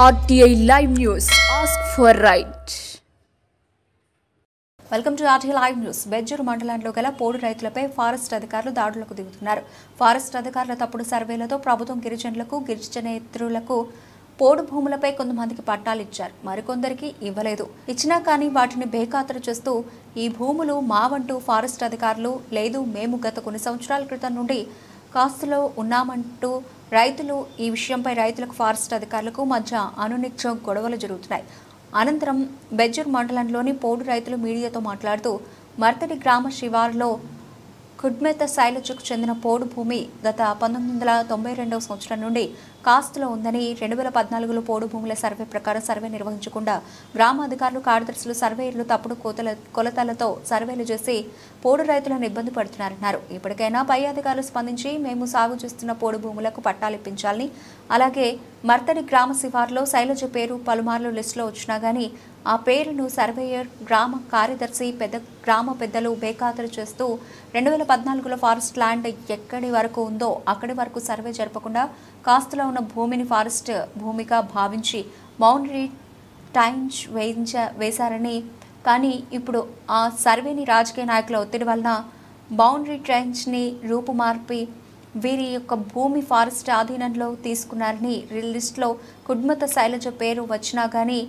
RTI Live News. Ask for right. Welcome to RTI Live News. Bejjur మండలంలో గల పోడు రైతులపై ఫారెస్ట్ అధికారులు దాడులకు దిగుతున్నారు. ఫారెస్ట్ అధికారుల తప్పుడు సర్వేలతో ప్రభుత్వం గిరిజనులకు, గిరిజనేతరులకు పోడు భూములపై కొంతమందికి పట్టాలు ఇచ్చారు, మరికొందరికి ఇవ్వలేదు. ఇచ్చినా కానీ వాటిని బేఖాతరు చేస్తూ ఈ భూములు మావంటూ ఫారెస్ట్ అధికారులు లేదు, మేము గత కొన్ని సంవత్సరాల క్రితం నుండి కాస్తులో ఉన్నామంటూ రైతులు ఈ విషయంపై రైతులకు ఫారెస్ట్ అధికారులకు మధ్య అనునిత్యం గొడవలు జరుగుతున్నాయి. అనంతరం బెజ్జూరు మండలంలోని పోడు రైతులు మీడియాతో మాట్లాడుతూ మర్తడి గ్రామ శివారులో కుడ్మెత శైలజకు చెందిన పోడు భూమి గత 1992వ సంవత్సరం నుండి కాస్తులో ఉందని, 2014లో పోడు భూముల సర్వే ప్రకారం సర్వే నిర్వహించకుండా గ్రామ అధికారులు, కార్యదర్శులు, సర్వేయర్లు తప్పుడు కొలతలతో సర్వేలు చేసి పోడు రైతులను ఇబ్బంది పడుతున్నారన్నారు. ఇప్పటికైనా పై అధికారులు స్పందించి మేము సాగు చేస్తున్న పోడు భూములకు పట్టాలు ఇప్పించాలని, అలాగే మర్తడి గ్రామ శివారులో శైలజ పేరు పలుమార్లు లిస్టులో వచ్చినా కానీ ఆ పేరును సర్వేయర్, గ్రామ కార్యదర్శి, గ్రామ పెద్దలు బేఖాతరు చేస్తూ 2014లో ఫారెస్ట్ ల్యాండ్ ఎక్కడి వరకు ఉందో అక్కడి వరకు సర్వే జరపకుండా కాస్తులో ఉన్న భూమిని ఫారెస్ట్ భూమిగా భావించి బౌండరీ టైన్స్ వేశారని, కానీ ఇప్పుడు ఆ సర్వేని రాజకీయ నాయకుల ఒత్తిడి వలన బౌండరీ ట్రైన్స్ని రూపుమార్పి వీరి యొక్క భూమి ఫారెస్ట్ ఆధీనంలో తీసుకున్నారని, లిస్టులో కుడ్మత శైలజ పేరు వచ్చినా కానీ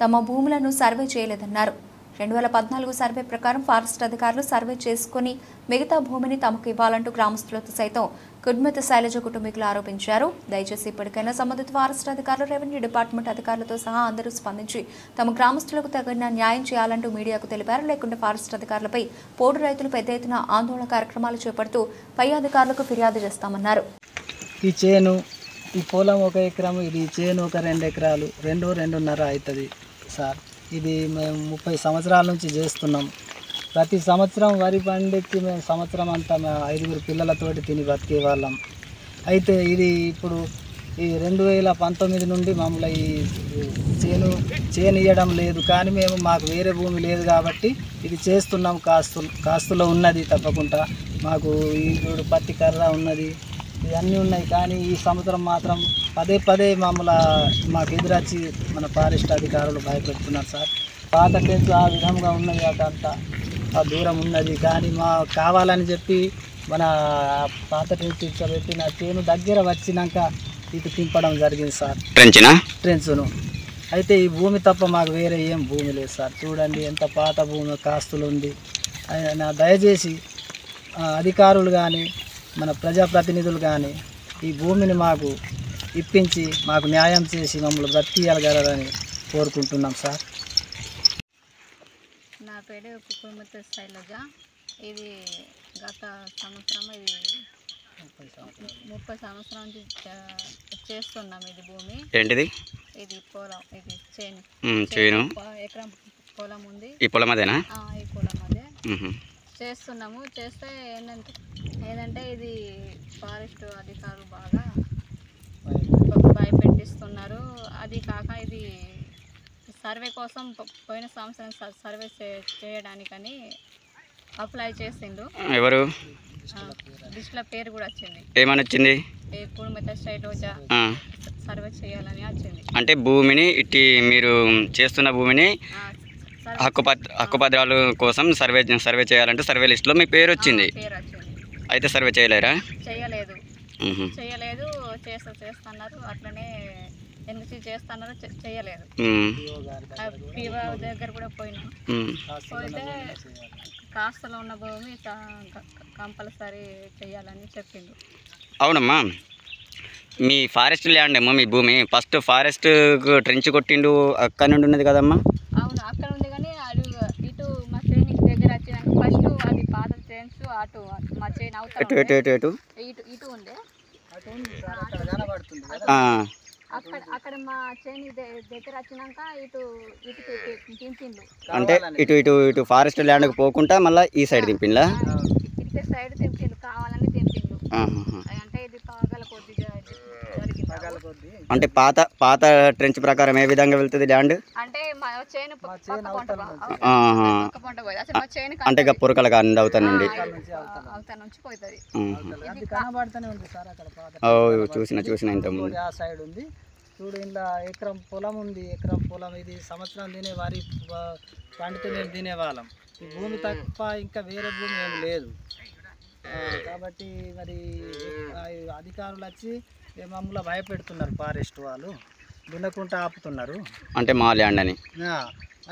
తమ భూములను సర్వే చేయలేదన్నారు. 2014 సర్వే ప్రకారం ఫారెస్ట్ అధికారులు సర్వే చేసుకుని మిగతా భూమిని తమకు ఇవ్వాలంటూ గ్రామస్తులతో సైతం కుడ్మత శైలజ కుటుంబీకులు ఆరోపించారు. దయచేసి ఇప్పటికైనా సంబంధిత ఫారెస్ట్ అధికారులు, రెవెన్యూ డిపార్ట్మెంట్ అధికారులతో సహా అందరూ స్పందించి తమ గ్రామస్తులకు తగిన న్యాయం చేయాలంటూ మీడియాకు తెలిపారు. లేకుంటే ఫారెస్ట్ అధికారులపై పోడు రైతులు పెద్ద ఎత్తున ఆందోళన కార్యక్రమాలు చేపడుతూ పై అధికారులకు ఫిర్యాదు చేస్తామన్నారు. ఈ చేను, ఈ పొలం 1 ఎకరం, ఇది చేను ఒక 2 ఎకరాలు, 2.5 అవుతుంది సార్. ఇది మేము 30 సంవత్సరాల నుంచి చేస్తున్నాం. ప్రతి సంవత్సరం వరి పండించి మేము సంవత్సరం అంతా 5 పిల్లలతోటి తిని బతికే వాళ్ళం. అయితే ఇది ఇప్పుడు ఈ 2019 నుండి మమ్మల్ని ఈ చేను ఇవ్వడం లేదు, కానీ మాకు వేరే భూమి లేదు కాబట్టి ఇది చేస్తున్నాం. కాస్తులో ఉన్నది తప్పకుండా మాకు ఈ పత్తి కర్ర ఉన్నది, ఇవన్నీ ఉన్నాయి. కానీ ఈ సంవత్సరం మాత్రం పదే మాకు ఎదురొచ్చి మన ఫారెస్ట్ అధికారులు భయపెడుతున్నారు సార్. పాత టెన్స్ ఆ విధంగా ఉన్నది, అదంతా ఆ దూరం ఉన్నది, కానీ కావాలని చెప్పి మన పాత టెన్స్ ఇచ్చబెట్టి నా చేను దగ్గర వచ్చినాక ఇటు తింపడం జరిగింది సార్, ట్రెంచును. అయితే ఈ భూమి తప్ప మాకు వేరే ఏం భూమి లేదు సార్. చూడండి ఎంత పాత భూమి కాస్తులు ఉంది. దయచేసి అధికారులు కానీ మన ప్రజాప్రతినిధులు కానీ ఈ భూమిని మాకు ఇప్పించి మాకు న్యాయం చేసి మమ్మల్ని బ్రతికియగలరని కోరుకుంటున్నాం సార్. నా పేరు కుకుమత శైలజ. ఇది గత సంవత్సరం, ఇది 30 సంవత్సరాల నుంచి చేస్తున్నాం. ఇది భూమి ఏంటిది? ఇది పొలం, ఇది చేను ఎకరం పొలం ఉంది. ఈ పొలం అదేనా? ఈ పొలం అదే చేస్తున్నాము. చేస్తే ఏంటంటే ఇది ఫారెస్ట్ అధికారులు బాగా భయపెట్టిస్తున్నారు. అది కాక ఇది సర్వే కోసం పోయిన సంవత్సరం సర్వే చేయడానికని అప్లై చేసిండు. ఎవరు? లిస్టుల పేరు కూడా వచ్చింది. ఏమని వచ్చింది? కుడ్మెత శైలజ సర్వే చేయాలని వచ్చింది. అంటే భూమిని ఇట్టి మీరు చేస్తున్న భూమిని హక్కుపత్రాల కోసం సర్వే చేయాలంటే సర్వే లిస్టులో మీ పేరు వచ్చింది. అయితే సర్వే చేయలేరా? చేయలేదు. చేస్తున్నారు. అట్లనే ఎందుకు చేస్తున్నారు, చేయలేదు. దగ్గర కూడా పోయినాం. పోతే కాస్తలో ఉన్న భూమి కంపల్సరీ చేయాలని చెప్పిండు. అవునమ్మా, మీ ఫారెస్ట్ ల్యాండ్ ఏమో మీ భూమి ఫస్ట్ ఫారెస్ట్ ట్రెంచ్ కొట్టిండు, అక్కడ నుండి ఉన్నది కదమ్మా? అవును, అక్కడ ఉంది. కానీ అది ఇటు మా చేనికి దగ్గర వచ్చినాక ఫస్ట్ అది పాత ట్రెంచ్ అటు మా చేను ఇటు ఉండే, అక్కడ మా చేను దగ్గర వచ్చినాక ఇటు దింపిండు. అంటే ఇటు ఫారెస్ట్ ల్యాండ్కి పోకుండా మళ్ళీ ఈ సైడ్ దింపిండా? ఇటు సైడ్ దింపిండు, కావాలని దింపిండు. అంటే ఇది పాగల కొద్దిగా అంటే పాత ట్రెంచ్ ప్రకారం ఏ విధంగా వెళ్తుంది ల్యాండ్? అంటే మా చేను అంటే ఇక పురకల కాని అవుతానండి. చూసిన ఇంత ముందు చూడు ఇలా ఎకరం పొలం ఉంది, ఎకరం పొలం ఇది సంవత్సరం తినే వరి పండితే మేము తినేవాళ్ళం. ఈ భూమి తప్ప ఇంకా వేరే భూమి ఏమి లేదు. కాబట్టి మరి అధికారులు వచ్చి మమ్మల్ని భయపెడుతున్నారు, ఫారెస్ట్ వాళ్ళు దున్నకుంటా ఆపుతున్నారు. అంటే మా ల్యాండ్ అని.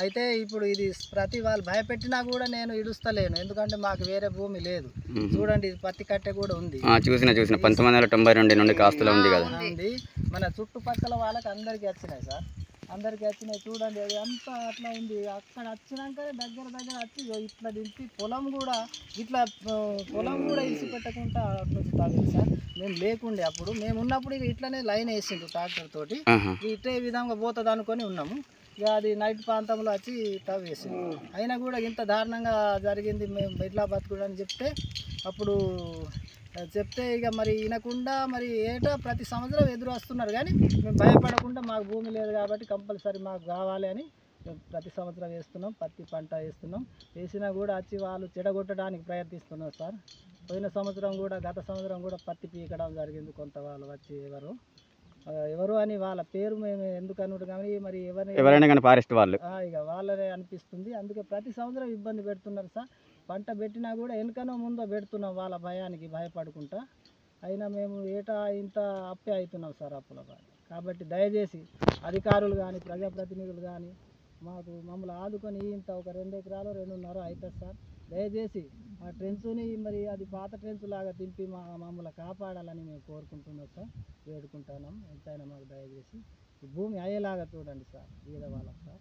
అయితే ఇప్పుడు ఇది ప్రతి వాళ్ళు భయపెట్టినా కూడా నేను ఇడుస్తలేను, ఎందుకంటే మాకు వేరే భూమి లేదు. చూడండి ఇది పత్తి కట్టె కూడా ఉంది. చూసిన 1992 నుండి కాస్తలో ఉంది కదా. ఉంది. మన చుట్టుపక్కల వాళ్ళకి అందరికీ వచ్చినాయి సార్, అందరికీ వచ్చినాయి. చూడండి అది అంతా అట్లా ఉంది. అక్కడ వచ్చినాకనే దగ్గర వచ్చి ఇట్లా దింపి పొలం కూడా ఇసి పెట్టకుండా అటు నుంచి తాగింది సార్. మేము లేకుండే అప్పుడు, మేము ఉన్నప్పుడు ఇక ఇట్లనే లైన్ వేసిండు ట్రాక్టర్ తోటి, ఇట్టే విధంగా పోతుంది అనుకొని ఉన్నాము. ఇక అది నైట్ ప్రాంతంలో వచ్చి తవ్వేసింది. అయినా కూడా ఇంత దారుణంగా జరిగింది, మేము ఎట్లా బతుకుడు అని చెప్తే ఇక మరి వినకుండా మరి ప్రతి సంవత్సరం ఎదురు వస్తున్నారు. కానీ మేము భయపడకుండా మాకు భూమి లేదు కాబట్టి కంపల్సరీ మాకు కావాలి అని మేము ప్రతి సంవత్సరం వేస్తున్నాం, పత్తి పంట వేస్తున్నాం. వేసినా కూడా వచ్చి వాళ్ళు చెడగొట్టడానికి ప్రయత్నిస్తున్నారు సార్. పోయిన సంవత్సరం కూడా, గత సంవత్సరం కూడా పత్తి పీకడం జరిగింది. కొంత వాళ్ళు వచ్చి ఎవరు అని వాళ్ళ పేరు మేము ఎందుకు అనుకుంటాం, కానీ మరి ఎవరైనా కానీ ఫారెస్ట్ వాళ్ళు ఇక వాళ్ళనే అనిపిస్తుంది. అందుకే ప్రతి సంవత్సరం ఇబ్బంది పెడుతున్నారు సార్. పంట పెట్టినా కూడా వెనుకనో ముందో పెడుతున్నాం వాళ్ళ భయానికి భయపడుకుంటా. అయినా మేము ఇంత అప్పే అవుతున్నాం సార్ అప్పుల బాధ. కాబట్టి దయచేసి అధికారులు కానీ ప్రజాప్రతినిధులు కానీ మమ్మల్ని ఆదుకొని ఇంత ఒక 2 ఎకరాలు 2.5 అవుతుంది సార్. దయచేసి ఆ ట్రెంచుని మరి అది పాత ట్రెంచు లాగా తింపి మమ్మల్ని కాపాడాలని మేము కోరుకుంటున్నాం సార్, వేడుకుంటున్నాం. ఎంతైనా మాకు దయచేసి ఈ భూమి అయ్యేలాగా చూడండి సార్, బీద వాళ్ళం సార్.